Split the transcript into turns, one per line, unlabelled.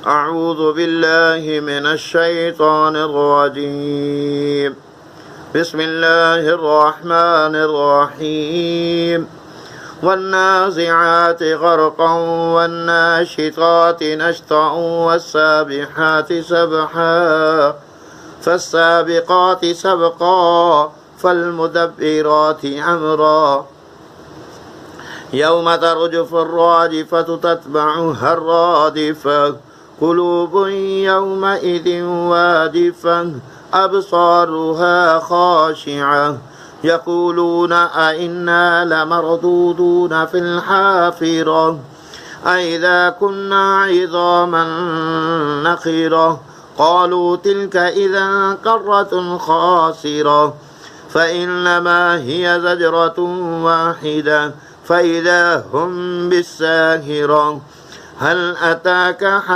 أعوذ بالله من الشيطان الرجيم. بسم الله الرحمن الرحيم. والنازعات غرقا والناشطات نشطا والسابحات سبحا فالسابقات سبقا فالمدبرات أمرا يوم ترجف الراجفة تتبعها الرادفة قلوب يومئذ واجفة أبصارها خاشعة يقولون أئنا لمردودون في الحافرة أئذا كنا عظاما نخرة قالوا تلك إذا كرة خاسرة فإنما هي زجرة واحدة فإذا هم بالساهرة هل أتاك